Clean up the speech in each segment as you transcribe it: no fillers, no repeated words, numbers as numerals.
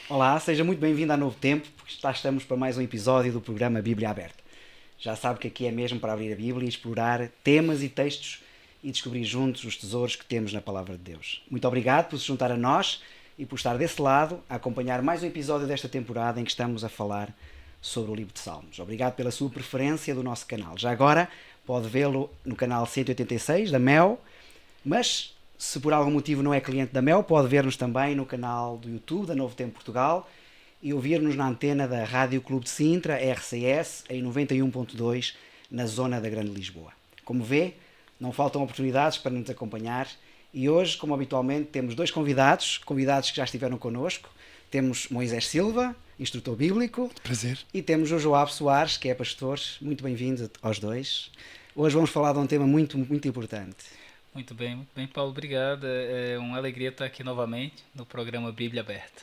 Olá, seja muito bem-vindo a Novo Tempo, porque estamos para mais um episódio do programa Bíblia Aberta. Já sabe que aqui é mesmo para abrir a Bíblia e explorar temas e textos e descobrir juntos os tesouros que temos na Palavra de Deus. Muito obrigado por se juntar a nós e por estar desse lado a acompanhar mais um episódio desta temporada em que estamos a falar sobre o livro de Salmos. Obrigado pela sua preferência do nosso canal. Já agora pode vê-lo no canal 186 da Mel, mas se por algum motivo não é cliente da Mel, pode ver-nos também no canal do YouTube da Novo Tempo Portugal e ouvir-nos na antena da Rádio Clube de Sintra, RCS, em 91.2, na zona da Grande Lisboa. Como vê, não faltam oportunidades para nos acompanhar e hoje, como habitualmente, temos dois convidados que já estiveram connosco. Temos Moisés Silva, instrutor bíblico. Prazer. E temos o Joab Soares, que é pastor. Muito bem-vindos aos dois. Hoje vamos falar de um tema muito importante. Muito bem, Paulo, obrigado. É uma alegria estar aqui novamente no programa Bíblia Aberta.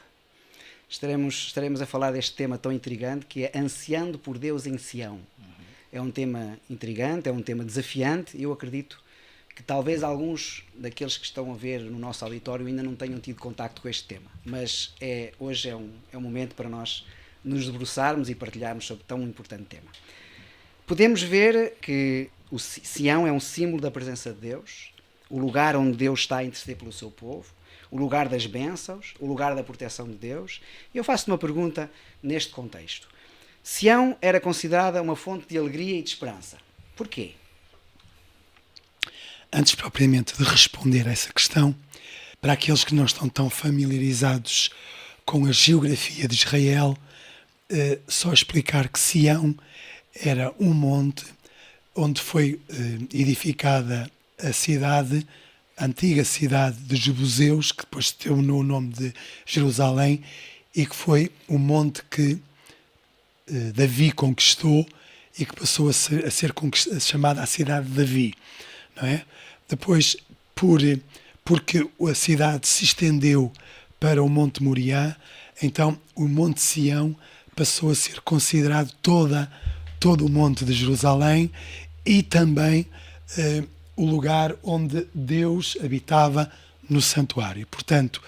Estaremos a falar deste tema tão intrigante que é Ansiando por Deus em Sião. É um tema intrigante, é um tema desafiante e eu acredito que talvez alguns daqueles que estão a ver no nosso auditório ainda não tenham tido contacto com este tema. Mas hoje é um momento para nós nos debruçarmos e partilharmos sobre tão importante tema. Podemos ver que o Sião é um símbolo da presença de Deus, o lugar onde Deus está a interceder pelo seu povo, o lugar das bênçãos, o lugar da proteção de Deus. E eu faço-te uma pergunta neste contexto. Sião era considerada uma fonte de alegria e de esperança. Porquê? Antes propriamente de responder a essa questão, para aqueles que não estão tão familiarizados com a geografia de Israel, só explicar que Sião era um monte onde foi edificada a antiga cidade de Jebuseus, que depois teve o nome de Jerusalém, e que foi o monte que Davi conquistou e que passou a ser chamada a cidade de Davi, não é? Depois, porque a cidade se estendeu para o Monte Moriá, então o Monte Sião passou a ser considerado todo o Monte de Jerusalém e também o lugar onde Deus habitava no santuário. Portanto,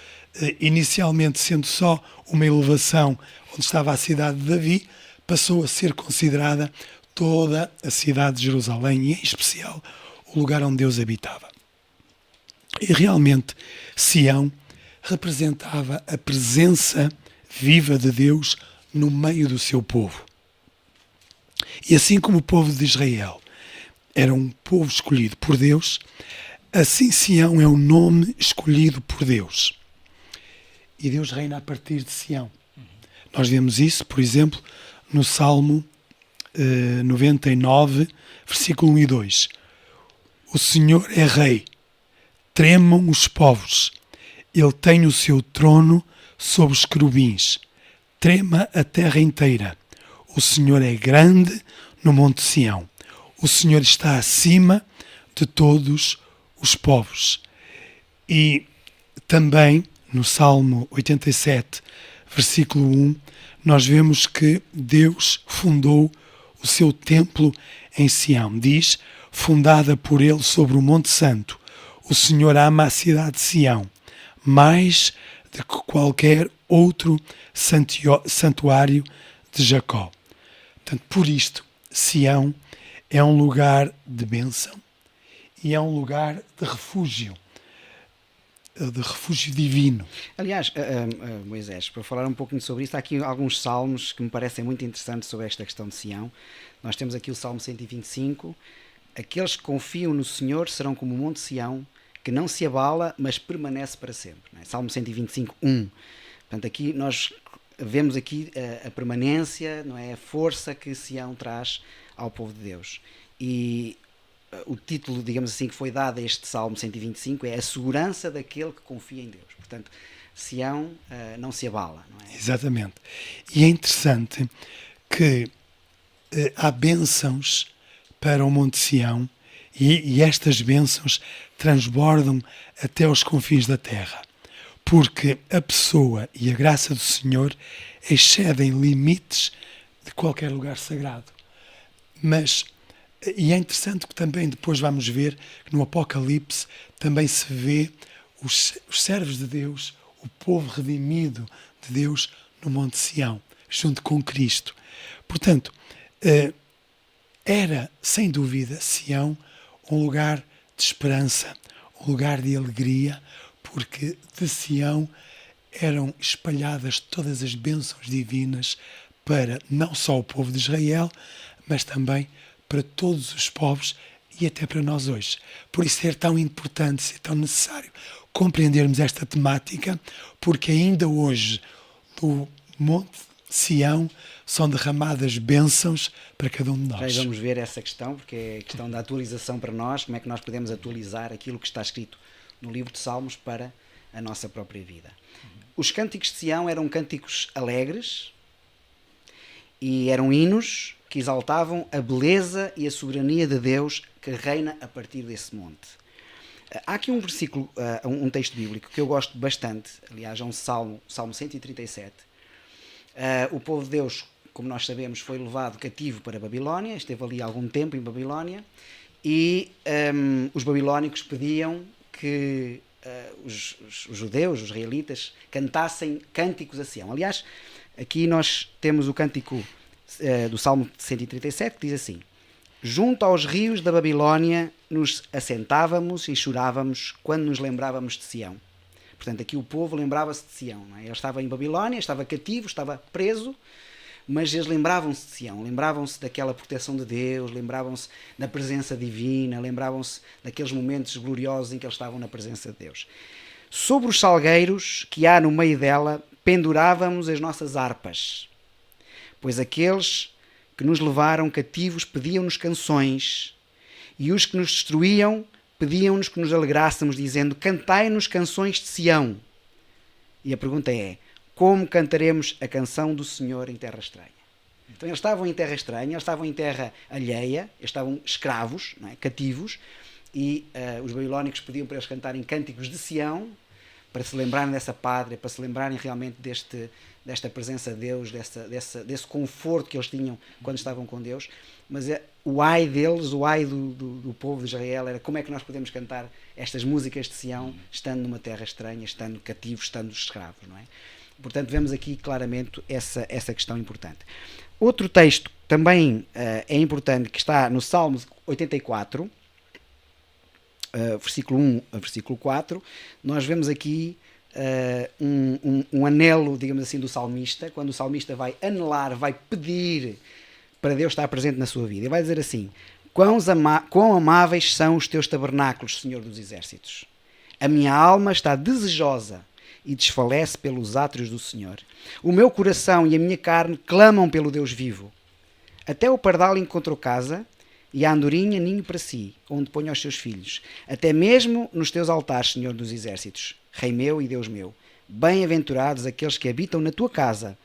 inicialmente sendo só uma elevação onde estava a cidade de Davi, passou a ser considerada toda a cidade de Jerusalém e, em especial, o lugar onde Deus habitava. E realmente, Sião representava a presença viva de Deus no meio do seu povo. E assim como o povo de Israel era um povo escolhido por Deus, assim Sião é um nome escolhido por Deus. E Deus reina a partir de Sião. Nós vemos isso, por exemplo, no Salmo 99, versículo 1 e 2. O Senhor é rei, tremam os povos. Ele tem o seu trono sobre os querubins. Trema a terra inteira. O Senhor é grande no Monte Sião. O Senhor está acima de todos os povos. E também no Salmo 87, versículo 1, nós vemos que Deus fundou o seu templo em Sião. Diz, fundada por ele sobre o Monte Santo, o Senhor ama a cidade de Sião, mais do que qualquer outro santuário de Jacó. Portanto, por isto, Sião é um lugar de bênção e é um lugar de refúgio divino. Aliás, Moisés, para falar um pouquinho sobre isso, há aqui alguns salmos que me parecem muito interessantes sobre esta questão de Sião. Nós temos aqui o Salmo 125. Aqueles que confiam no Senhor serão como o Monte Sião, que não se abala, mas permanece para sempre. Não é? Salmo 125, 1. Portanto, aqui nós vemos aqui a permanência, não é? A força que Sião traz ao povo de Deus. E o título, digamos assim, que foi dado a este Salmo 125 é a segurança daquele que confia em Deus. Portanto, Sião não se abala. Não é? Exatamente. E é interessante que há bênçãos para o Monte Sião e estas bênçãos transbordam até aos confins da terra. Porque a pessoa e a graça do Senhor excedem limites de qualquer lugar sagrado. E é interessante que também depois vamos ver que no Apocalipse também se vê os servos de Deus, o povo redimido de Deus, no Monte Sião, junto com Cristo. Portanto, era, sem dúvida, Sião um lugar de esperança, um lugar de alegria, porque de Sião eram espalhadas todas as bênçãos divinas para não só o povo de Israel, mas também para todos os povos e até para nós hoje. Por isso é tão importante, é tão necessário compreendermos esta temática, porque ainda hoje do Monte Sião são derramadas bênçãos para cada um de nós. Já vamos ver essa questão, porque é a questão da atualização para nós, como é que nós podemos atualizar aquilo que está escrito no livro de Salmos para a nossa própria vida. Os cânticos de Sião eram cânticos alegres e eram hinos que exaltavam a beleza e a soberania de Deus que reina a partir desse monte. Há aqui um versículo, um texto bíblico que eu gosto bastante, aliás, é um Salmo 137. O povo de Deus, como nós sabemos, foi levado cativo para a Babilónia, esteve ali algum tempo em Babilónia, e os babilónicos pediam que os judeus, os israelitas, cantassem cânticos a Sião. Aliás, aqui nós temos o cântico do Salmo 137, que diz assim: junto aos rios da Babilónia nos assentávamos e chorávamos quando nos lembrávamos de Sião. Portanto, aqui o povo lembrava-se de Sião. Não é? Ele estava em Babilónia, estava cativo, estava preso, mas eles lembravam-se de Sião, lembravam-se daquela proteção de Deus, lembravam-se da presença divina, lembravam-se daqueles momentos gloriosos em que eles estavam na presença de Deus. Sobre os salgueiros que há no meio dela, pendurávamos as nossas harpas, pois aqueles que nos levaram cativos pediam-nos canções, e os que nos destruíam pediam-nos que nos alegrássemos, dizendo: cantai-nos canções de Sião. E a pergunta é: como cantaremos a canção do Senhor em terra estranha? Então eles estavam em terra estranha, eles estavam em terra alheia, eles estavam escravos, não é? Cativos, e os babilónicos pediam para eles cantarem cânticos de Sião, para se lembrarem dessa pátria, para se lembrarem realmente desta presença de Deus, desse conforto que eles tinham quando estavam com Deus. Mas o ai deles, o ai do povo de Israel era: como é que nós podemos cantar estas músicas de Sião estando numa terra estranha, estando cativos, estando escravos, não é? Portanto, vemos aqui claramente essa questão importante. Outro texto também é importante, que está no Salmo 84, versículo 1 a versículo 4, nós vemos aqui um anelo, digamos assim, do salmista, quando o salmista vai anelar, vai pedir para Deus estar presente na sua vida. Ele vai dizer assim: quão amáveis são os teus tabernáculos, Senhor dos Exércitos. A minha alma está desejosa e desfalece pelos átrios do Senhor. O meu coração e a minha carne clamam pelo Deus vivo. Até o pardal encontrou casa, e a andorinha ninho para si, onde ponha os seus filhos. Até mesmo nos teus altares, Senhor dos Exércitos, Rei meu e Deus meu. Bem-aventurados aqueles que habitam na tua casa,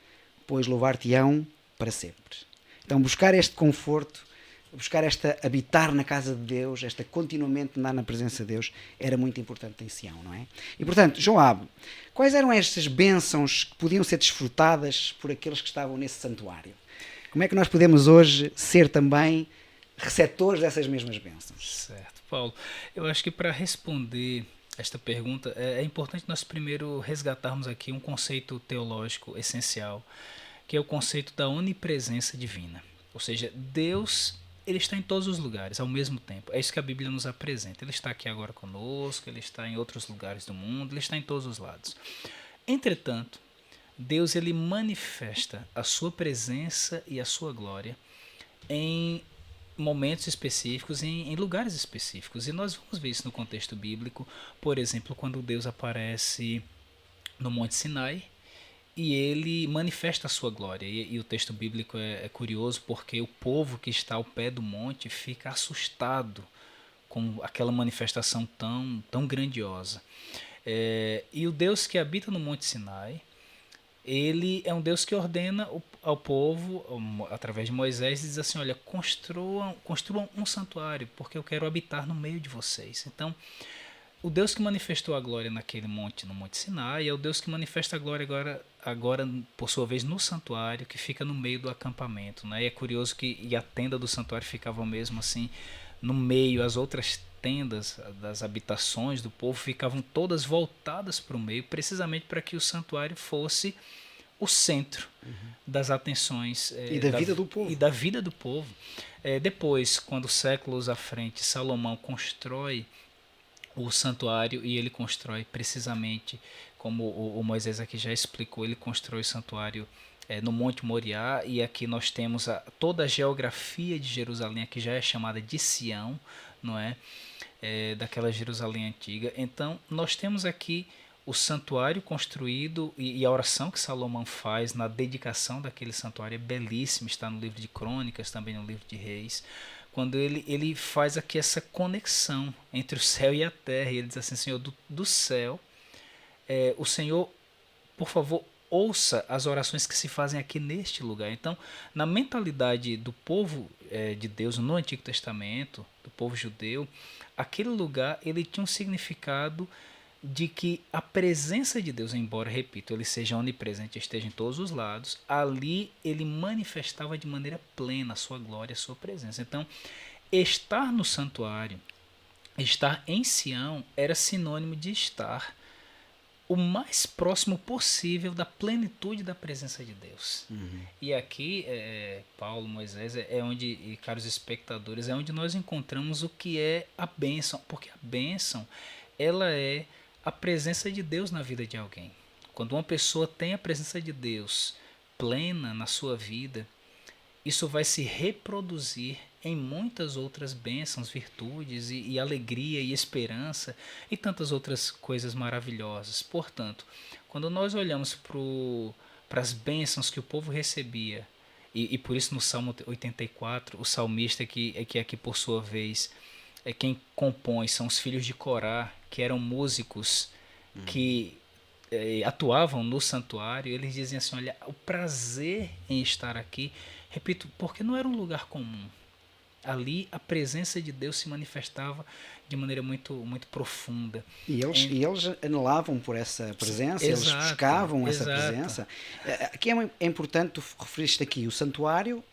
pois louvar-te-ão para sempre. Então, buscar este conforto, buscar habitar na casa de Deus, continuamente andar na presença de Deus, era muito importante em Sião, não é? E, portanto, Joabe, quais eram estas bênçãos que podiam ser desfrutadas por aqueles que estavam nesse santuário? Como é que nós podemos hoje ser também receptores dessas mesmas bênçãos? Certo, Paulo. Eu acho que para responder esta pergunta é importante nós primeiro resgatarmos aqui um conceito teológico essencial, que é o conceito da onipresença divina. Ou seja, Deus, ele está em todos os lugares ao mesmo tempo. É isso que a Bíblia nos apresenta. Ele está aqui agora conosco, ele está em outros lugares do mundo, ele está em todos os lados. Entretanto, Deus, ele manifesta a sua presença e a sua glória em momentos específicos, em lugares específicos. E nós vamos ver isso no contexto bíblico, por exemplo, quando Deus aparece no Monte Sinai e ele manifesta a sua glória. E o texto bíblico é curioso, porque o povo que está ao pé do monte fica assustado com aquela manifestação tão grandiosa. E o Deus que habita no Monte Sinai, ele é um Deus que ordena ao povo, através de Moisés, e diz assim: olha, construam um santuário, porque eu quero habitar no meio de vocês. Então, o Deus que manifestou a glória naquele monte, no Monte Sinai, é o Deus que manifesta a glória agora por sua vez, no santuário, que fica no meio do acampamento, né? E é curioso que a tenda do santuário ficava mesmo assim no meio, as outras tendas das habitações do povo ficavam todas voltadas para o meio, precisamente para que o santuário fosse o centro das atenções E da vida do povo. E da vida do povo. Depois, quando séculos à frente, Salomão constrói o santuário, e ele constrói precisamente, como o Moisés aqui já explicou, ele constrói o santuário no Monte Moriá, e aqui nós temos toda a geografia de Jerusalém, que já é chamada de Sião, não é? Daquela Jerusalém antiga. Então, nós temos aqui o santuário construído, e a oração que Salomão faz na dedicação daquele santuário é belíssima, está no livro de Crônicas, também no livro de Reis, quando ele faz aqui essa conexão entre o céu e a terra, e ele diz assim: Senhor, do céu, o Senhor, por favor, ouça as orações que se fazem aqui neste lugar. Então, na mentalidade do povo de Deus no Antigo Testamento, do povo judeu, aquele lugar ele tinha um significado de que a presença de Deus, embora, repito, ele seja onipresente, esteja em todos os lados, ali ele manifestava de maneira plena a sua glória, a sua presença. Então, estar no santuário, estar em Sião, era sinônimo de estar o mais próximo possível da plenitude da presença de Deus. E aqui, Paulo, Moisés, é onde, e caros espectadores, é onde nós encontramos o que é a bênção, porque a bênção, ela é a presença de Deus na vida de alguém. Quando uma pessoa tem a presença de Deus plena na sua vida, isso vai se reproduzir em muitas outras bênçãos, virtudes e alegria e esperança e tantas outras coisas maravilhosas. Portanto, quando nós olhamos para as bênçãos que o povo recebia, e por isso no Salmo 84, o salmista que aqui por sua vez quem compõe são os filhos de Corá, que eram músicos que atuavam no santuário. Eles diziam assim: olha, o prazer em estar aqui, repito, porque não era um lugar comum. Ali a presença de Deus se manifestava de maneira muito, muito profunda. E eles anelavam por essa presença, eles buscavam essa presença. Aqui é importante, tu referiste aqui o santuário,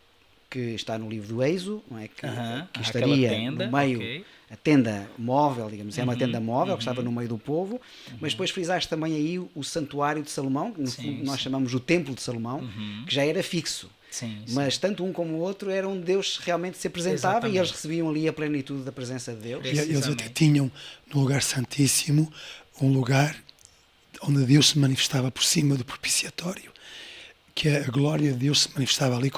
que está no livro do Êxodo, não é? que estaria tenda, no meio, a tenda móvel, digamos, é uma tenda móvel que estava no meio do povo, mas depois frisaste também aí o santuário de Salomão, que no fundo nós chamamos o templo de Salomão, que já era fixo. Mas tanto um como o outro era onde Deus realmente se apresentava. Exatamente. E eles recebiam ali a plenitude da presença de Deus. E eles até tinham no lugar santíssimo um lugar onde Deus se manifestava por cima do propiciatório, que a glória de Deus se manifestava ali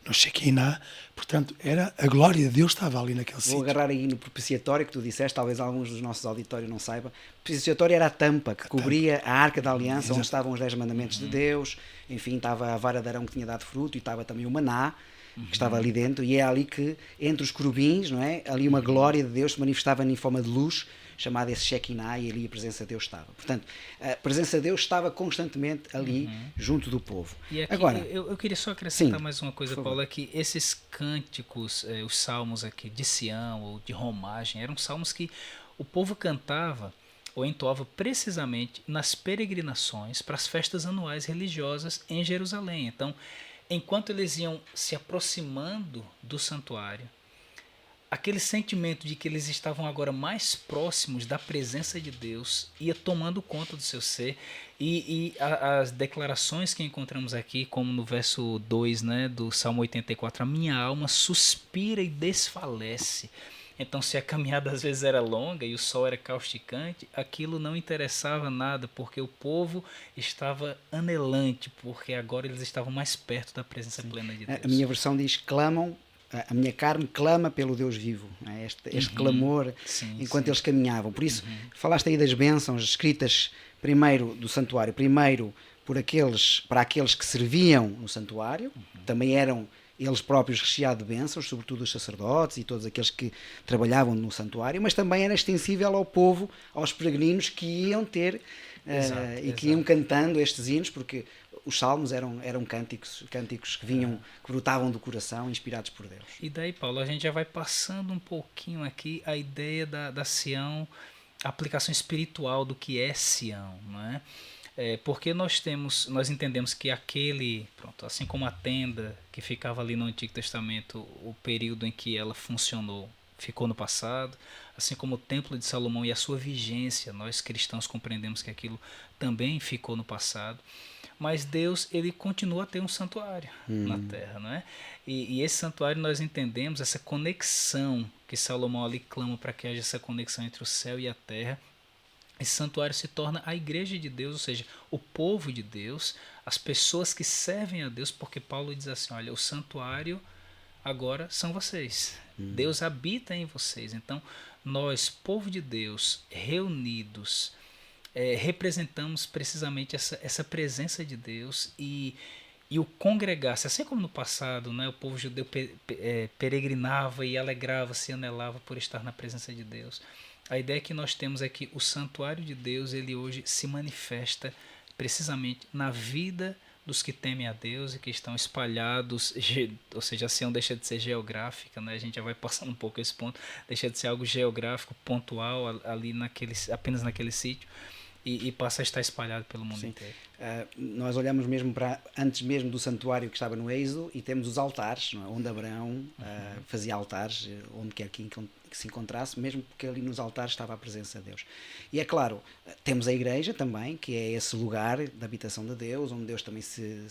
no Shekinah. Portanto, a glória de Deus estava ali naquele sítio. Vou agarrar aí no propiciatório que tu disseste, talvez alguns dos nossos auditórios não saibam. O propiciatório era a tampa que cobria a Arca da Aliança, onde estavam os 10 mandamentos de Deus. Enfim, estava a vara de Arão que tinha dado fruto, e estava também o maná, que estava ali dentro. E é ali que, entre os querubins, não é? Ali uma glória de Deus se manifestava em forma de luz, chamada esse Shekinah, e ali a presença de Deus estava. Portanto, a presença de Deus estava constantemente ali, junto do povo. E aqui, agora, eu queria só acrescentar mais uma coisa, Paulo, é que esses cânticos, os salmos aqui de Sião ou de romagem, eram salmos que o povo cantava ou entoava precisamente nas peregrinações para as festas anuais religiosas em Jerusalém. Então, enquanto eles iam se aproximando do santuário, aquele sentimento de que eles estavam agora mais próximos da presença de Deus ia tomando conta do seu ser, e as declarações que encontramos aqui, como no verso 2, né, do Salmo 84, a minha alma suspira e desfalece. Então, se a caminhada às vezes era longa e o sol era causticante, aquilo não interessava nada, porque o povo estava anelante, porque agora eles estavam mais perto da presença plena de Deus. A minha versão diz: clamam, a minha carne clama pelo Deus vivo, é? Este clamor enquanto eles caminhavam. Por isso, falaste aí das bênçãos escritas primeiro do santuário, primeiro para aqueles que serviam no santuário, também eram eles próprios recheados de bênçãos, sobretudo os sacerdotes e todos aqueles que trabalhavam no santuário, mas também era extensível ao povo, aos peregrinos que iam ter que iam cantando estes hinos, porque os salmos eram cânticos que vinham, que brotavam do coração, inspirados por Deus. E daí, Paulo, a gente já vai passando um pouquinho aqui a ideia da Sião, a aplicação espiritual do que é Sião, não é? Porque nós entendemos que assim como a tenda que ficava ali no Antigo Testamento, o período em que ela funcionou ficou no passado, assim como o Templo de Salomão e a sua vigência, nós cristãos compreendemos que aquilo também ficou no passado. mas Deus, ele continua a ter um santuário na terra, não é? E esse santuário nós entendemos essa conexão que Salomão ali clama para que haja essa conexão entre o céu e a terra. Esse santuário se torna a igreja de Deus, ou seja, o povo de Deus, as pessoas que servem a Deus, porque Paulo diz assim, olha, o santuário agora são vocês. Deus habita em vocês. Então, nós, povo de Deus, reunidos, representamos precisamente essa presença de Deus e o congregar-se, assim como no passado, né, o povo judeu peregrinava e alegrava-se e anelava por estar na presença de Deus. A ideia que nós temos é que o santuário de Deus, ele hoje se manifesta precisamente na vida dos que temem a Deus e que estão espalhados, ou seja, a Sião deixa de ser geográfica, né? A gente já vai passando um pouco esse ponto, deixa de ser algo geográfico, pontual, ali apenas naquele sítio, e passa a estar espalhado pelo mundo inteiro. Nós olhamos mesmo para antes mesmo do santuário que estava no Êxodo e temos os altares, não é? Onde Abraão fazia altares, onde quer que se encontrasse, mesmo porque ali nos altares estava a presença de Deus. E é claro, temos a igreja também, que é esse lugar da habitação de Deus, onde Deus também se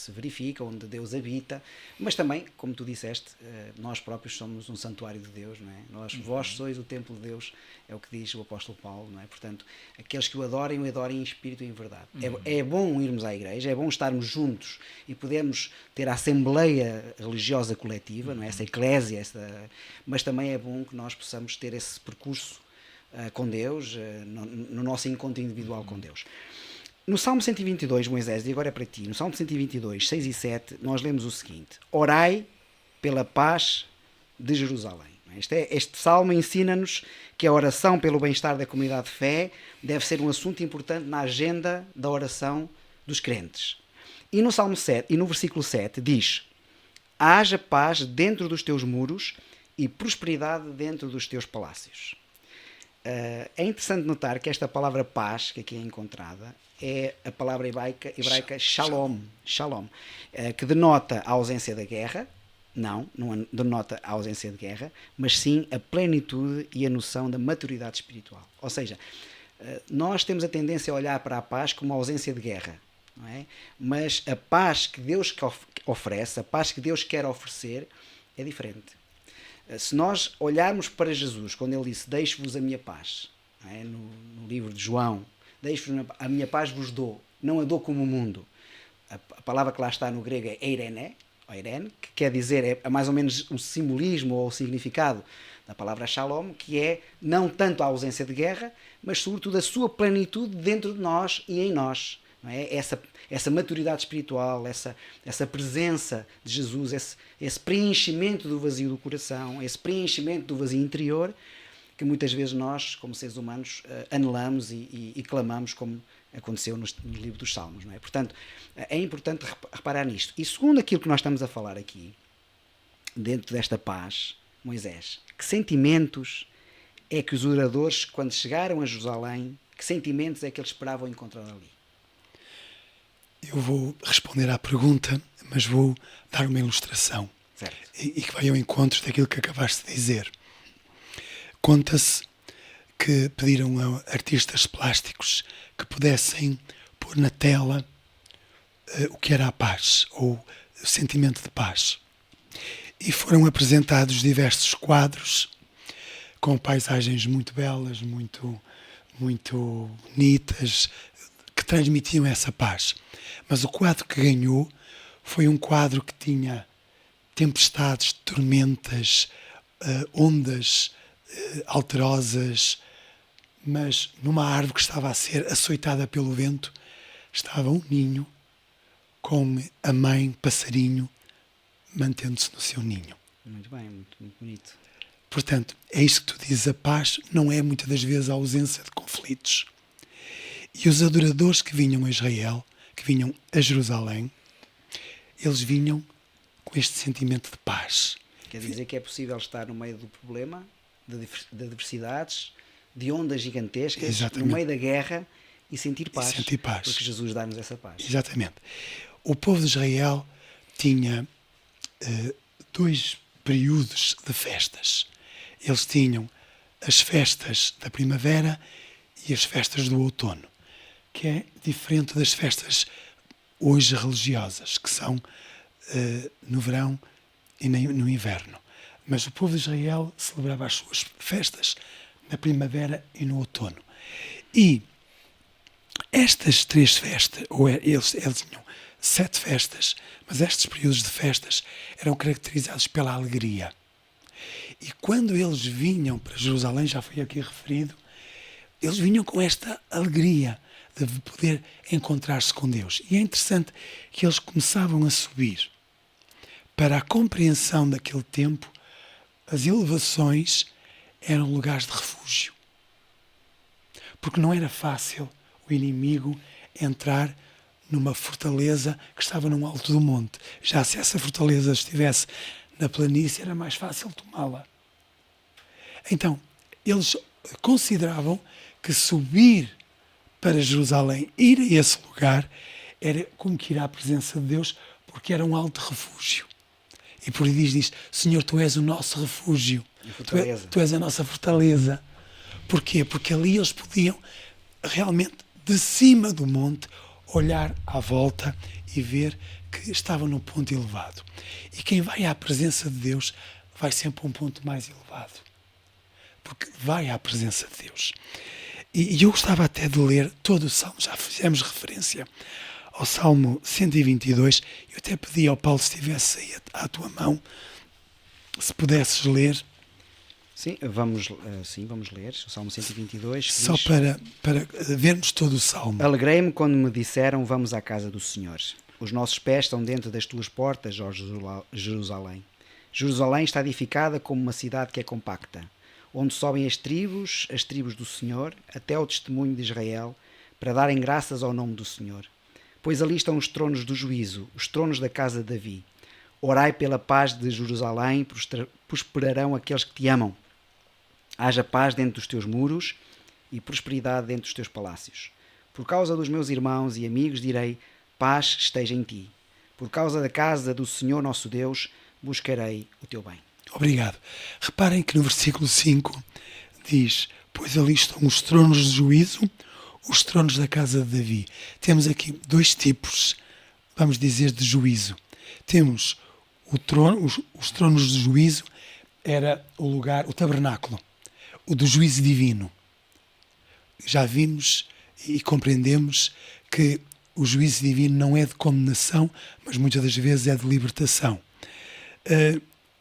verifica, onde Deus habita, mas também, como tu disseste, nós próprios somos um santuário de Deus, não é? Vós sois o templo de Deus, é o que diz o apóstolo Paulo, não é? Portanto, aqueles que o adorem em espírito e em verdade. É bom irmos à igreja, é bom estarmos juntos e podermos ter a assembleia religiosa coletiva, não é? Essa eclésia, mas também é bom que nós possamos ter esse percurso com Deus, no nosso encontro individual com Deus. No Salmo 122, Moisés, e agora é para ti, no Salmo 122, 6 e 7, nós lemos o seguinte: orai pela paz de Jerusalém. Este salmo ensina-nos que a oração pelo bem-estar da comunidade de fé deve ser um assunto importante na agenda da oração dos crentes. E no Salmo 7, e no versículo 7, diz: haja paz dentro dos teus muros e prosperidade dentro dos teus palácios. É interessante notar que esta palavra paz, que aqui é encontrada, é a palavra hebraica shalom, que denota a ausência da guerra. Não denota a ausência de guerra, mas sim a plenitude e a noção da maturidade espiritual. Ou seja, nós temos a tendência a olhar para a paz como a ausência de guerra, não é? Mas a paz que Deus oferece, a paz que Deus quer oferecer, é diferente. Se nós olharmos para Jesus, quando ele disse: deixo-vos a minha paz, não é? No livro de João, deixo-vos a minha paz vos dou, não a dou como o mundo. A palavra que lá está no grego é eirene, que quer dizer, é mais ou menos o simbolismo ou o significado da palavra shalom, que é não tanto a ausência de guerra, mas sobretudo a sua plenitude dentro de nós e em nós. Não é? Essa maturidade espiritual, essa presença de Jesus, esse preenchimento do vazio do coração, esse preenchimento do vazio interior, que muitas vezes nós, como seres humanos, anelamos e clamamos, como aconteceu no livro dos Salmos. Não é? Portanto, é importante reparar nisto. E segundo aquilo que nós estamos a falar aqui, dentro desta paz, Moisés, que sentimentos é que os oradores, quando chegaram a Jerusalém, que sentimentos é que eles esperavam encontrar ali? Eu vou responder à pergunta, mas vou dar uma ilustração. Certo. E que vai ao encontro daquilo que acabaste de dizer. Conta-se que pediram a artistas plásticos que pudessem pôr na tela o que era a paz, ou o sentimento de paz. E foram apresentados diversos quadros com paisagens muito belas, muito bonitas, que transmitiam essa paz. Mas o quadro que ganhou foi um quadro que tinha tempestades, tormentas, ondas alterosas, mas numa árvore que estava a ser açoitada pelo vento estava um ninho com a mãe passarinho mantendo-se no seu ninho. Muito bem, muito bonito. Portanto, é isto que tu dizes, a paz não é muitas das vezes a ausência de conflitos. E os adoradores que vinham a Israel, que vinham a Jerusalém, eles vinham com este sentimento de paz. Quer dizer que é possível estar no meio do problema, de adversidades, de ondas gigantescas, exatamente, no meio da guerra e sentir paz. Porque Jesus dá-nos essa paz. Exatamente. O povo de Israel tinha dois períodos de festas. Eles tinham as festas da primavera e as festas do outono, que é diferente das festas hoje religiosas, que são no verão e no inverno. Mas o povo de Israel celebrava as suas festas na primavera e no outono. E estas 3 festas, eles tinham 7 festas, mas estes períodos de festas eram caracterizados pela alegria. E quando eles vinham para Jerusalém, já foi aqui referido, eles vinham com esta alegria de poder encontrar-se com Deus. E é interessante que eles começavam a subir. Para a compreensão daquele tempo, as elevações eram lugares de refúgio. Porque não era fácil o inimigo entrar numa fortaleza que estava num alto do monte. Já se essa fortaleza estivesse na planície, era mais fácil tomá-la. Então, eles consideravam que subir para Jerusalém, ir a esse lugar, era como que ir à presença de Deus, porque era um alto refúgio. E por isso diz, Senhor, Tu és o nosso refúgio. Tu és a nossa fortaleza. Porquê? Porque ali eles podiam realmente, de cima do monte, olhar à volta e ver que estavam num ponto elevado. E quem vai à presença de Deus vai sempre a um ponto mais elevado. Porque vai à presença de Deus. E eu gostava até de ler todo o Salmo, já fizemos referência ao Salmo 122, eu até pedi ao Paulo, se estivesse aí à tua mão, se pudesses ler. Sim, vamos ler o Salmo 122. Só diz, para vermos todo o Salmo. Alegrei-me quando me disseram, vamos à casa do Senhor. Os nossos pés estão dentro das tuas portas, ó Jerusalém. Jerusalém está edificada como uma cidade que é compacta, onde sobem as tribos do Senhor, até o testemunho de Israel, para darem graças ao nome do Senhor. Pois ali estão os tronos do juízo, os tronos da casa de Davi. Orai pela paz de Jerusalém, prosperarão aqueles que te amam. Haja paz dentro dos teus muros e prosperidade dentro dos teus palácios. Por causa dos meus irmãos e amigos direi, paz esteja em ti. Por causa da casa do Senhor nosso Deus, buscarei o teu bem. Obrigado. Reparem que no versículo 5 diz, pois ali estão os tronos de juízo, os tronos da casa de Davi. Temos aqui 2 tipos, vamos dizer, de juízo. Temos o trono, os tronos de juízo, era o lugar, o tabernáculo, o do juízo divino. Já vimos e compreendemos que o juízo divino não é de condenação, mas muitas das vezes é de libertação.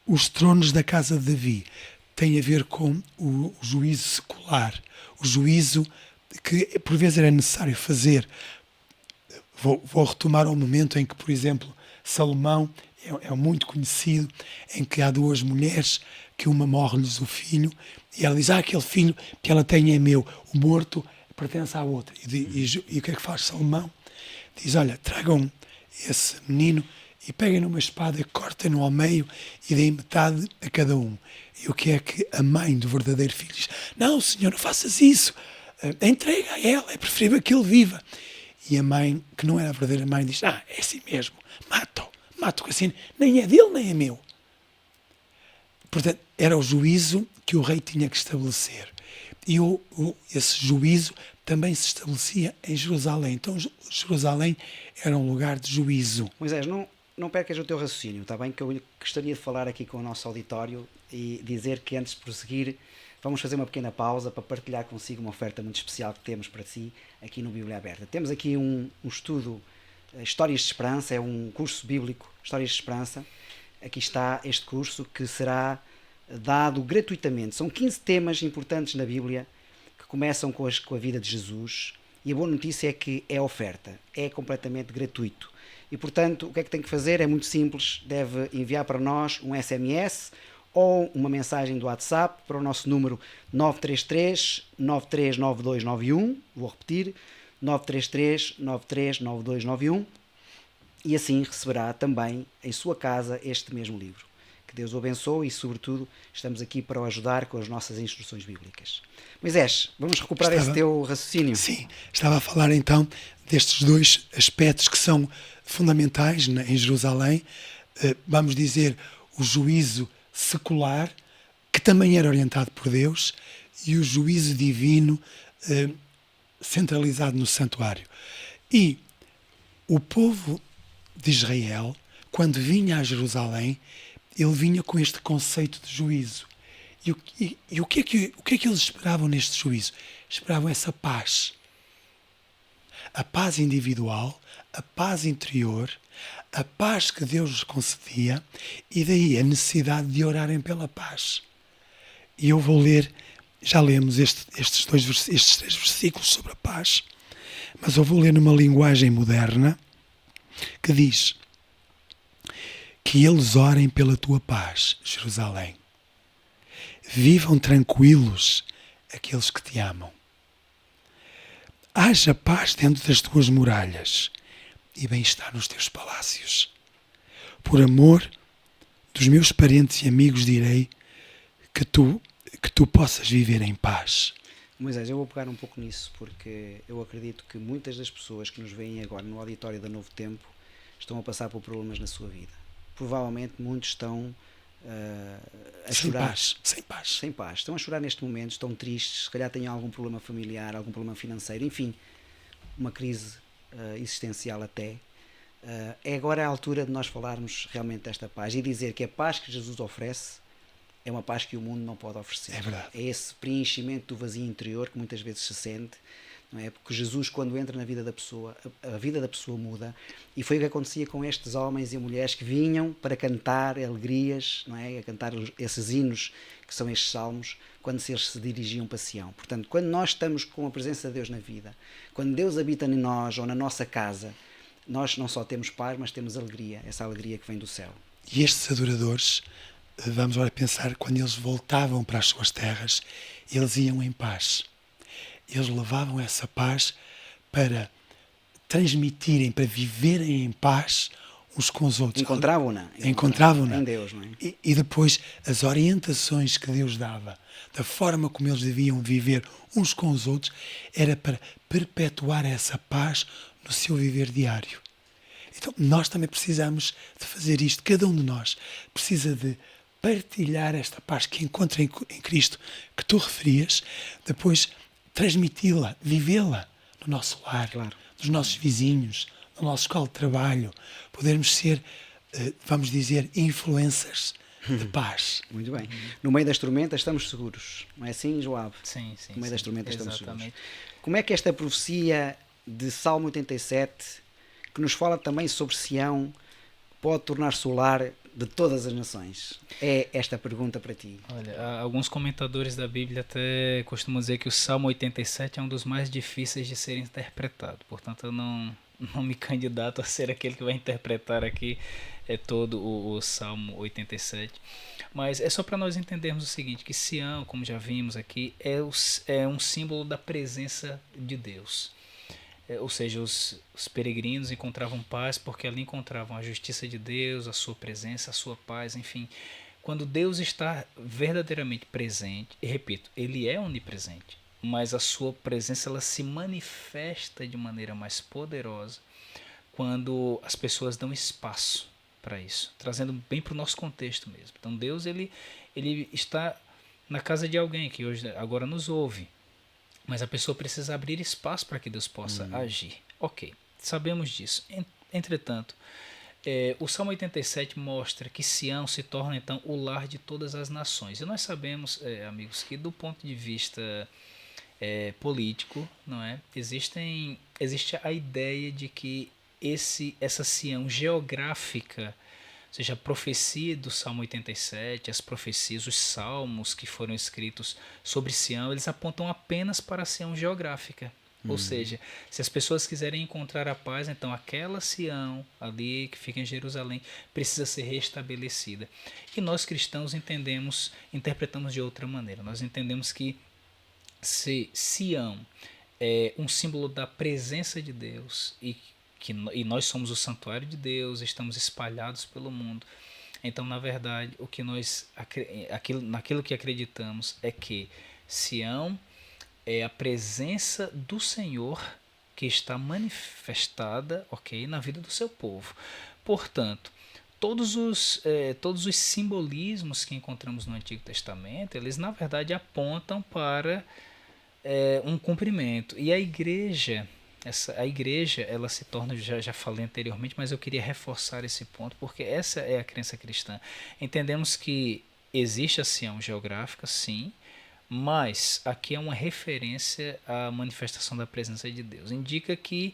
Os tronos da casa de Davi têm a ver com o juízo secular, o juízo que por vezes era necessário fazer. Vou retomar ao momento em que, por exemplo, Salomão é muito conhecido, em que há 2 mulheres, que uma morre-lhes o filho, e ela diz, aquele filho que ela tem é meu, o morto pertence à outra. E o que é que faz Salomão? Diz, olha, tragam esse menino e peguem numa espada e cortem-no ao meio e deem metade a cada um. E o que é que a mãe do verdadeiro filho diz? Não, senhor, não faças isso. Entrega a ela, é preferível que ele viva. E a mãe, que não era a verdadeira mãe, diz, é assim mesmo, mato, que assim nem é dele nem é meu. Portanto, era o juízo que o rei tinha que estabelecer. E esse juízo também se estabelecia em Jerusalém. Então, Jerusalém era um lugar de juízo. Moisés, não percas o teu raciocínio, está bem? Que eu gostaria de falar aqui com o nosso auditório e dizer que antes de prosseguir, vamos fazer uma pequena pausa para partilhar consigo uma oferta muito especial que temos para si aqui no Bíblia Aberta. Temos aqui um estudo, Histórias de Esperança, é um curso bíblico, Histórias de Esperança. Aqui está este curso que será dado gratuitamente. São 15 temas importantes na Bíblia que começam com a vida de Jesus, e a boa notícia é que é oferta, é completamente gratuito. E, portanto, o que é que tem que fazer? É muito simples, deve enviar para nós um SMS ou uma mensagem do WhatsApp para o nosso número 933 939291, vou repetir, 933 939291, e assim receberá também em sua casa este mesmo livro. Que Deus o abençoe e, sobretudo, estamos aqui para o ajudar com as nossas instruções bíblicas. Moisés, vamos recuperar esse teu raciocínio. Sim, estava a falar então destes 2 aspectos que são fundamentais em Jerusalém. Vamos dizer, o juízo secular, que também era orientado por Deus, e o juízo divino, centralizado no santuário. E o povo de Israel, quando vinha a Jerusalém, ele vinha com este conceito de juízo. E o que é que eles esperavam neste juízo? Esperavam essa paz. A paz individual, a paz interior, a paz que Deus lhes concedia, e daí a necessidade de orarem pela paz. E eu vou ler, já lemos estes três versículos sobre a paz, mas eu vou ler numa linguagem moderna que diz: que eles orem pela tua paz, Jerusalém. Vivam tranquilos aqueles que te amam. Haja paz dentro das tuas muralhas e bem-estar nos teus palácios. Por amor dos meus parentes e amigos direi que tu possas viver em paz. Moisés, eu vou pegar um pouco nisso, porque eu acredito que muitas das pessoas que nos veem agora no auditório da Novo Tempo estão a passar por problemas na sua vida. Provavelmente muitos estão a chorar. Sem paz. Sem paz. Estão a chorar neste momento, estão tristes, se calhar têm algum problema familiar, algum problema financeiro, enfim, uma crise existencial até. É agora a altura de nós falarmos realmente desta paz e dizer que a paz que Jesus oferece é uma paz que o mundo não pode oferecer. É verdade. É esse preenchimento do vazio interior que muitas vezes se sente, não é? Porque Jesus, quando entra na vida da pessoa, a vida da pessoa muda, e foi o que acontecia com estes homens e mulheres que vinham para cantar alegrias, não é? A cantar esses hinos que são estes salmos, quando eles se dirigiam para Sião. Portanto, quando nós estamos com a presença de Deus na vida, quando Deus habita em nós ou na nossa casa, nós não só temos paz, mas temos alegria, essa alegria que vem do céu. E estes adoradores, vamos agora pensar, quando eles voltavam para as suas terras, eles iam em paz. Eles levavam essa paz para transmitirem, para viverem em paz uns com os outros. Encontravam-na Encontravam-na em Deus, não é? E depois as orientações que Deus dava, da forma como eles deviam viver uns com os outros, era para perpetuar essa paz no seu viver diário. Então nós também precisamos de fazer isto. Cada um de nós precisa de partilhar esta paz que encontra em Cristo, que tu referias, depois transmiti-la, vivê-la no nosso lar, Claro. nos nossos vizinhos, no nosso local de trabalho, podermos ser, vamos dizer, influencers de paz. Muito bem. No meio das tormentas estamos seguros. Não é assim, Joab? Sim. No meio das tormentas estamos seguros. Exatamente. Como é que esta profecia de Salmo 87, que nos fala também sobre Sião, pode tornar-se o lar de todas as nações? É esta pergunta para ti. Olha, alguns comentadores da Bíblia até costumam dizer que o Salmo 87 é um dos mais difíceis de ser interpretado. Portanto, eu não me candidato a ser aquele que vai interpretar aqui todo o Salmo 87. Mas é só para nós entendermos o seguinte, que Sião, como já vimos aqui, é um símbolo da presença de Deus. Ou seja, os peregrinos encontravam paz porque ali encontravam a justiça de Deus, a sua presença, a sua paz, enfim. Quando Deus está verdadeiramente presente, e repito, Ele é onipresente, mas a sua presença ela se manifesta de maneira mais poderosa quando as pessoas dão espaço para isso, trazendo bem para o nosso contexto mesmo. Então Deus ele está na casa de alguém que hoje agora nos ouve, mas a pessoa precisa abrir espaço para que Deus possa agir. Ok, sabemos disso. Entretanto, o Salmo 87 mostra que Sião se torna então o lar de todas as nações. E nós sabemos, amigos, que do ponto de vista político, não é? Existe a ideia de que essa Sião geográfica, ou seja, a profecia do Salmo 87, as profecias, os salmos que foram escritos sobre Sião, eles apontam apenas para a Sião geográfica. Ou seja, se as pessoas quiserem encontrar a paz, então aquela Sião ali que fica em Jerusalém precisa ser restabelecida. E nós cristãos interpretamos de outra maneira. Nós entendemos que se Sião é um símbolo da presença de Deus e nós somos o santuário de Deus, estamos espalhados pelo mundo. Então, na verdade, naquilo que acreditamos é que Sião é a presença do Senhor que está manifestada, na vida do seu povo. Portanto, todos os simbolismos que encontramos no Antigo Testamento, eles na verdade apontam para um cumprimento. E a igreja, ela se torna, já falei anteriormente, mas eu queria reforçar esse ponto, porque essa é a crença cristã. Entendemos que existe a Sião geográfica, sim, mas aqui é uma referência à manifestação da presença de Deus. Indica que,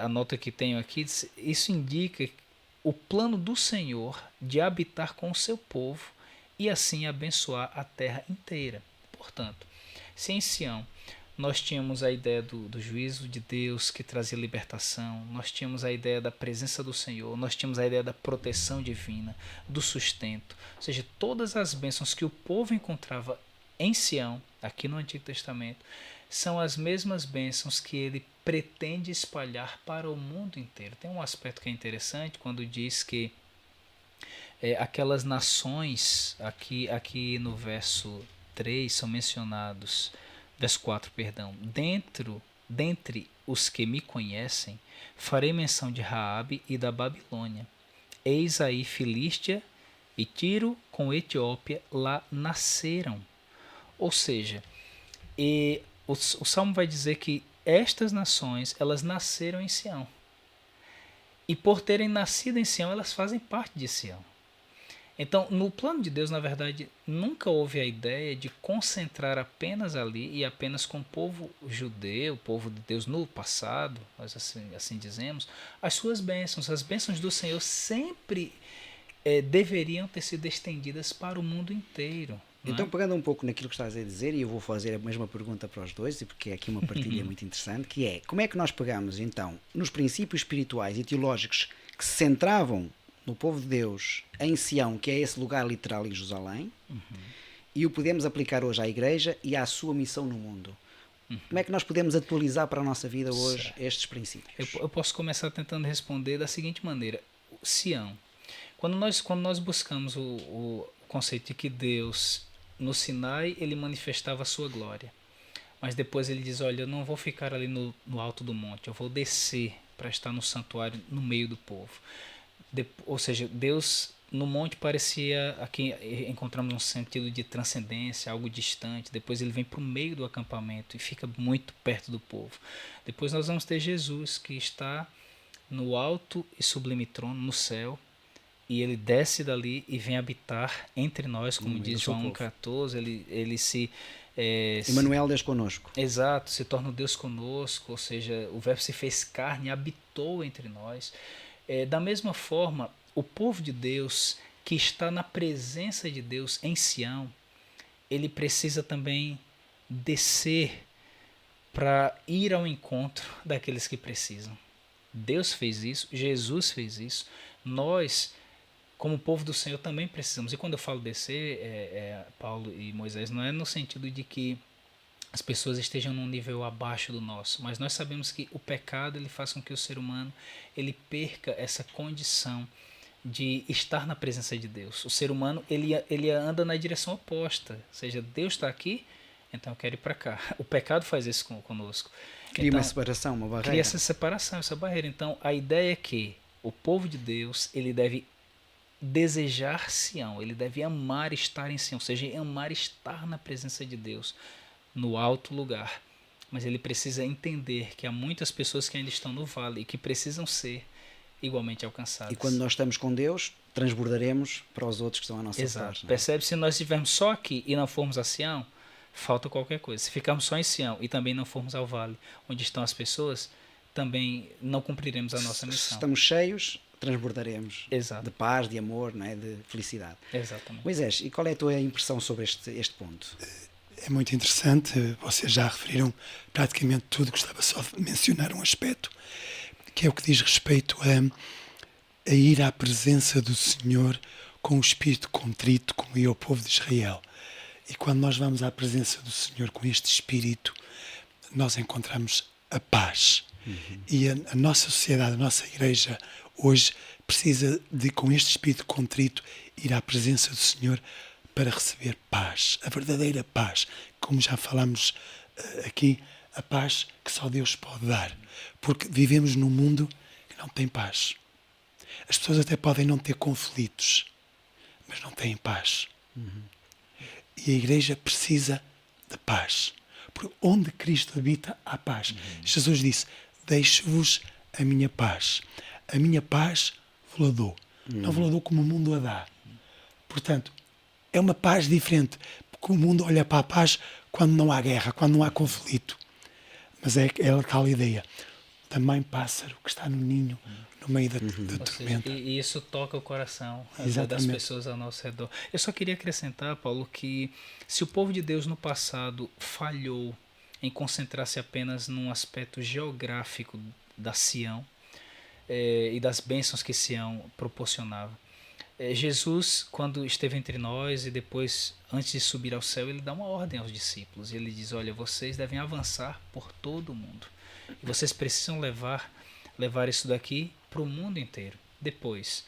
a nota que tenho aqui, isso indica o plano do Senhor de habitar com o seu povo e assim abençoar a terra inteira. Portanto, se em Sião nós tínhamos a ideia do juízo de Deus que trazia libertação, nós tínhamos a ideia da presença do Senhor, nós tínhamos a ideia da proteção divina, do sustento, ou seja, todas as bênçãos que o povo encontrava em Sião, aqui no Antigo Testamento, são as mesmas bênçãos que ele pretende espalhar para o mundo inteiro. Tem um aspecto que é interessante quando diz que aquelas nações, aqui no verso 3 são mencionados, verso 4, perdão, dentre os que me conhecem, farei menção de Raabe e da Babilônia. Eis aí Filístia e Tiro com Etiópia lá nasceram. Ou seja, o Salmo vai dizer que estas nações, elas nasceram em Sião. E por terem nascido em Sião, elas fazem parte de Sião. Então, no plano de Deus, na verdade, nunca houve a ideia de concentrar apenas ali e apenas com o povo judeu, o povo de Deus no passado, nós assim dizemos, as suas bênçãos. As bênçãos do Senhor sempre deveriam ter sido estendidas para o mundo inteiro. Então, pegando um pouco naquilo que estás a dizer, e eu vou fazer a mesma pergunta para os dois, e porque é aqui uma partilha muito interessante, que é, como é que nós pegamos, então, nos princípios espirituais e teológicos que se centravam no povo de Deus, em Sião, que é esse lugar literal em Jerusalém, e o podemos aplicar hoje à Igreja e à sua missão no mundo? Como é que nós podemos atualizar para a nossa vida hoje estes princípios? Eu posso começar tentando responder da seguinte maneira. Sião. Quando nós buscamos o conceito de que Deus, no Sinai, ele manifestava a sua glória. Mas depois ele diz, olha, eu não vou ficar ali no alto do monte, eu vou descer para estar no santuário, no meio do povo. Ou seja, Deus no monte parecia, aqui encontramos um sentido de transcendência, algo distante. Depois ele vem para o meio do acampamento e fica muito perto do povo. Depois nós vamos ter Jesus, que está no alto e sublime trono, no céu, e ele desce dali e vem habitar entre nós, como diz João 1,14. Ele se... Emmanuel, Deus conosco. Exato, se torna o Deus conosco, ou seja, o verbo se fez carne e habitou entre nós. Da mesma forma, o povo de Deus, que está na presença de Deus em Sião, ele precisa também descer para ir ao encontro daqueles que precisam. Deus fez isso, Jesus fez isso, nós, como povo do Senhor, também precisamos. E quando eu falo descer, Paulo e Moisés, não é no sentido de que as pessoas estejam num nível abaixo do nosso, mas nós sabemos que o pecado ele faz com que o ser humano ele perca essa condição de estar na presença de Deus. O ser humano ele anda na direção oposta, ou seja, Deus está aqui, então eu quero ir para cá. O pecado faz isso conosco. Cria uma separação, uma barreira. Cria essa separação, essa barreira. Então a ideia é que o povo de Deus ele deve desejar Sião, ele deve amar estar em Sião, ou seja, amar estar na presença de Deus, no alto lugar. Mas ele precisa entender que há muitas pessoas que ainda estão no vale e que precisam ser igualmente alcançadas. E quando nós estamos com Deus, transbordaremos para os outros que estão à nossa parte. Percebe? Se nós estivermos só aqui e não formos a Sião, falta qualquer coisa. Se ficarmos só em Sião e também não formos ao vale, onde estão as pessoas, também não cumpriremos a nossa missão. Se estamos cheios, transbordaremos. Exato. De paz, de amor, não é? De felicidade. Exatamente. Moisés, e qual é a tua impressão sobre este ponto? É muito interessante, vocês já referiram praticamente tudo, gostava só de mencionar um aspecto, que é o que diz respeito a ir à presença do Senhor com o espírito contrito, como ia o povo de Israel. E quando nós vamos à presença do Senhor com este espírito, nós encontramos a paz. E a nossa sociedade, a nossa igreja, hoje precisa de, com este espírito contrito, ir à presença do Senhor para receber paz, a verdadeira paz, como já falamos aqui, a paz que só Deus pode dar, porque vivemos num mundo que não tem paz. As pessoas até podem não ter conflitos, mas não têm paz. E a igreja precisa de paz, Porque onde Cristo habita, há paz. Jesus disse, deixo-vos a minha paz. A minha paz vos dou. Não vos dou como o mundo a dá. Portanto, é uma paz diferente. Porque o mundo olha para a paz quando não há guerra, quando não há conflito. Mas é a tal ideia. Também pássaro que está no ninho, no meio da tormenta. E isso toca o coração das Exatamente. pessoas ao nosso redor. Eu só queria acrescentar, Paulo, que se o povo de Deus no passado falhou em concentrar-se apenas num aspecto geográfico da Sião e das bênçãos que Sião proporcionava, Jesus, quando esteve entre nós e depois, antes de subir ao céu, ele dá uma ordem aos discípulos. Ele diz, olha, vocês devem avançar por todo o mundo. E vocês precisam levar isso daqui para o mundo inteiro. Depois,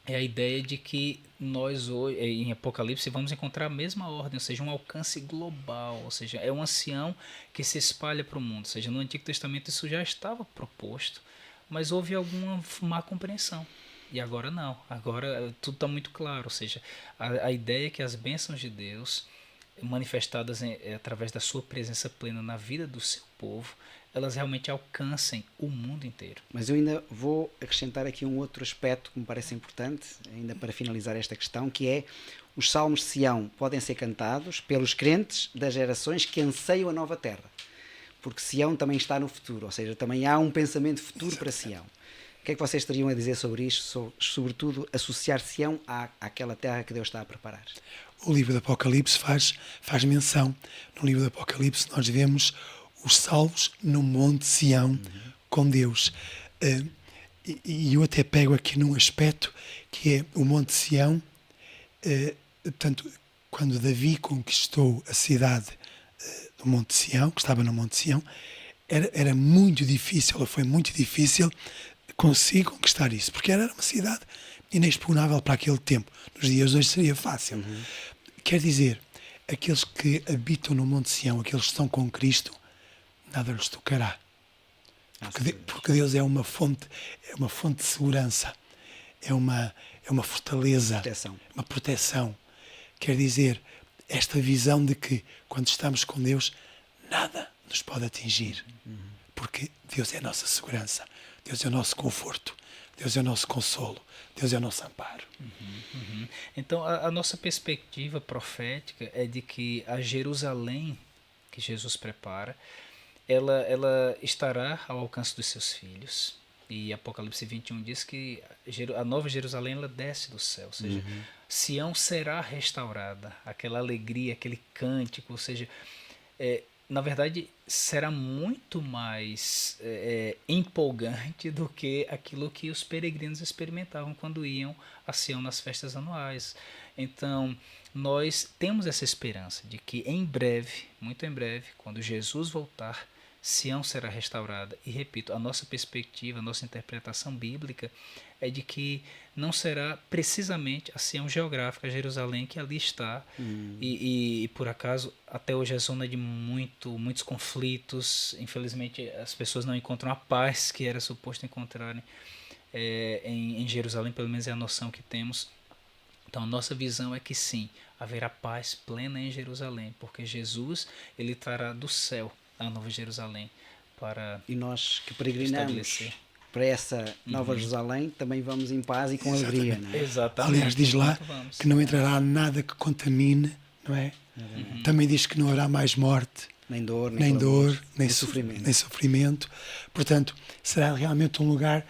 é a ideia de que nós hoje, em Apocalipse, vamos encontrar a mesma ordem, ou seja, um alcance global, ou seja, é um ancião que se espalha para o mundo. Ou seja, no Antigo Testamento isso já estava proposto, mas houve alguma má compreensão. E agora não, agora tudo está muito claro, ou seja, a ideia é que as bênçãos de Deus, manifestadas através da sua presença plena na vida do seu povo, elas realmente alcancem o mundo inteiro. Mas eu ainda vou acrescentar aqui um outro aspecto que me parece importante, ainda para finalizar esta questão, que é os salmos de Sião podem ser cantados pelos crentes das gerações que anseiam a nova terra. Porque Sião também está no futuro, ou seja, também há um pensamento futuro para Sião. O que é que vocês teriam a dizer sobre isto, sobretudo associar Sião àquela terra que Deus está a preparar? O livro do Apocalipse faz menção. No livro do Apocalipse nós vemos os salvos no Monte Sião com Deus. E eu até pego aqui num aspecto que é o Monte Sião, tanto quando Davi conquistou a cidade do Monte Sião, que estava no Monte Sião, era muito difícil, ou foi muito difícil conseguir conquistar isso, porque era uma cidade inexpugnável para aquele tempo. Nos dias de hoje seria fácil. Quer dizer, aqueles que habitam no Monte Sião, aqueles que estão com Cristo, nada lhes tocará. Porque Deus é uma fonte de segurança, é uma fortaleza, uma proteção. Quer dizer, esta visão de que quando estamos com Deus, nada nos pode atingir, porque Deus é a nossa segurança, Deus é o nosso conforto, Deus é o nosso consolo, Deus é o nosso amparo. Então, a nossa perspectiva profética é de que a Jerusalém que Jesus prepara, ela estará ao alcance dos seus filhos. E Apocalipse 21 diz que a nova Jerusalém ela desce do céu, ou seja, Sião será restaurada, aquela alegria, aquele cântico, ou seja, na verdade será muito mais empolgante do que aquilo que os peregrinos experimentavam quando iam a Sião nas festas anuais. Então, nós temos essa esperança de que em breve, muito em breve, quando Jesus voltar, Sião será restaurada. E repito, a nossa perspectiva, a nossa interpretação bíblica é de que não será precisamente a Sião geográfica, Jerusalém, que ali está. E por acaso, até hoje é zona de muitos conflitos. Infelizmente, as pessoas não encontram a paz que era suposto encontrarem em Jerusalém, pelo menos é a noção que temos. Então, a nossa visão é que sim, haverá paz plena em Jerusalém, porque Jesus ele trará do céu a Nova Jerusalém para e nós que peregrinamos para essa Nova Jerusalém também vamos em paz e com alegria, não é? Exatamente. Aliás, diz lá que não entrará nada que contamine, não é? Também diz que não haverá mais morte, nem dor, nem sofrimento. Portanto, será realmente um lugar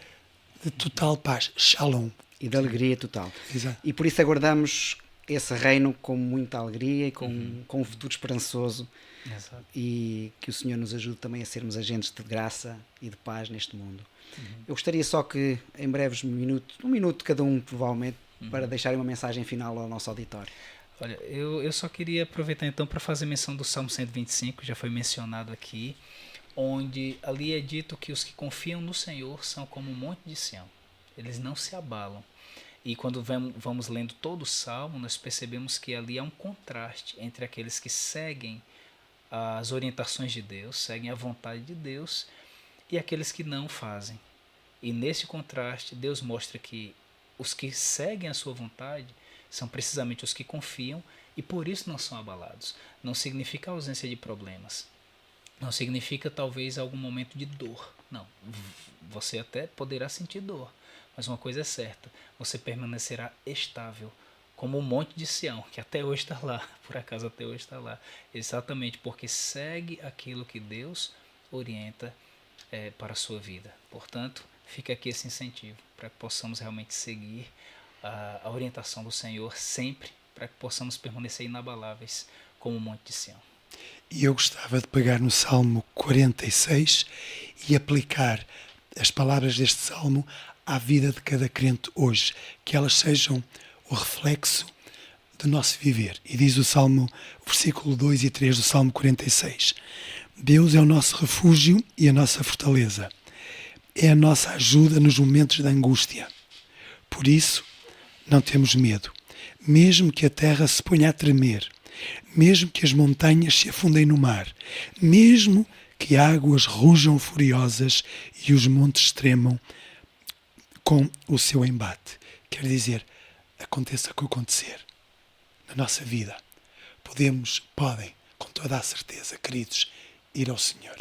de total paz, shalom. E de alegria total. Exato. E por isso aguardamos esse reino com muita alegria e com um futuro esperançoso. Exato. E que o Senhor nos ajude também a sermos agentes de graça e de paz neste mundo. Eu gostaria só que, em breves minutos, um minuto cada um, provavelmente, para deixarem uma mensagem final ao nosso auditório. Olha, eu só queria aproveitar então para fazer menção do Salmo 125, que já foi mencionado aqui, onde ali é dito que os que confiam no Senhor são como um monte de Sião. Eles não se abalam. E quando vamos lendo todo o Salmo, nós percebemos que ali há um contraste entre aqueles que seguem as orientações de Deus, seguem a vontade de Deus, e aqueles que não fazem. E nesse contraste, Deus mostra que os que seguem a sua vontade são precisamente os que confiam e por isso não são abalados. Não significa ausência de problemas. Não significa talvez algum momento de dor. Não. Você até poderá sentir dor, mas uma coisa é certa: você permanecerá estável, como o Monte de Sião, que até hoje está lá, por acaso até hoje está lá, exatamente porque segue aquilo que Deus orienta para a sua vida. Portanto, fica aqui esse incentivo para que possamos realmente seguir a orientação do Senhor sempre, para que possamos permanecer inabaláveis como o Monte de Sião. E eu gostava de pegar no Salmo 46 e aplicar as palavras deste Salmo à vida de cada crente hoje, que elas sejam o reflexo do nosso viver. E diz o Salmo, o versículo 2 e 3 do Salmo 46: Deus é o nosso refúgio e a nossa fortaleza. É a nossa ajuda nos momentos de angústia. Por isso, não temos medo, mesmo que a terra se ponha a tremer, mesmo que as montanhas se afundem no mar, mesmo que águas rujam furiosas e os montes tremam com o seu embate. Quer dizer, aconteça o que acontecer na nossa vida, podem, com toda a certeza, queridos, ir ao Senhor,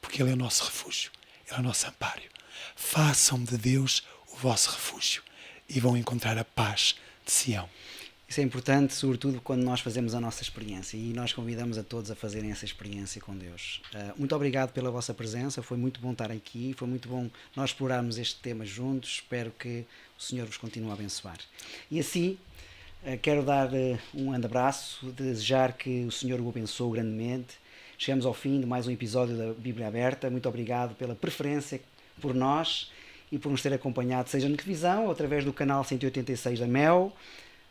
porque Ele é o nosso refúgio, Ele é o nosso amparo. Façam de Deus o vosso refúgio e vão encontrar a paz de Sião. Isso é importante, sobretudo quando nós fazemos a nossa experiência, e nós convidamos a todos a fazerem essa experiência com Deus. Muito obrigado pela vossa presença, foi muito bom estar aqui, foi muito bom nós explorarmos este tema juntos. Espero que o Senhor vos continue a abençoar. E assim, quero dar um grande abraço, desejar que o Senhor o abençoe grandemente. Chegamos ao fim de mais um episódio da Bíblia Aberta. Muito obrigado pela preferência por nós e por nos ter acompanhado, seja na televisão ou através do canal 186 da Mel,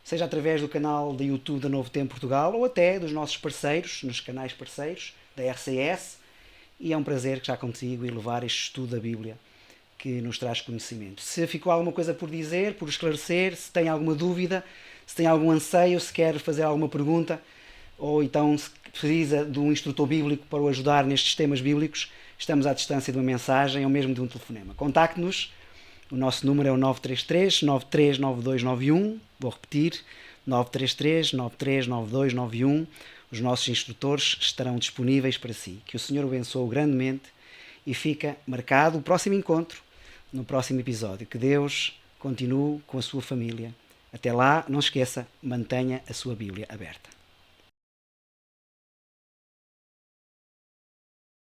seja através do canal de YouTube da Novo Tempo Portugal ou até dos nossos parceiros, nos canais parceiros da RCS. E é um prazer estar contigo e levar este estudo da Bíblia que nos traz conhecimento. Se ficou alguma coisa por dizer, por esclarecer, se tem alguma dúvida, se tem algum anseio, se quer fazer alguma pergunta, ou então se precisa de um instrutor bíblico para o ajudar nestes temas bíblicos, estamos à distância de uma mensagem ou mesmo de um telefonema. Contacte-nos. O nosso número é o 933-939291. Vou repetir, 933-939291. Os nossos instrutores estarão disponíveis para si. Que o Senhor o abençoe grandemente e fica marcado o próximo encontro no próximo episódio. Que Deus continue com a sua família. Até lá, não esqueça, mantenha a sua Bíblia aberta.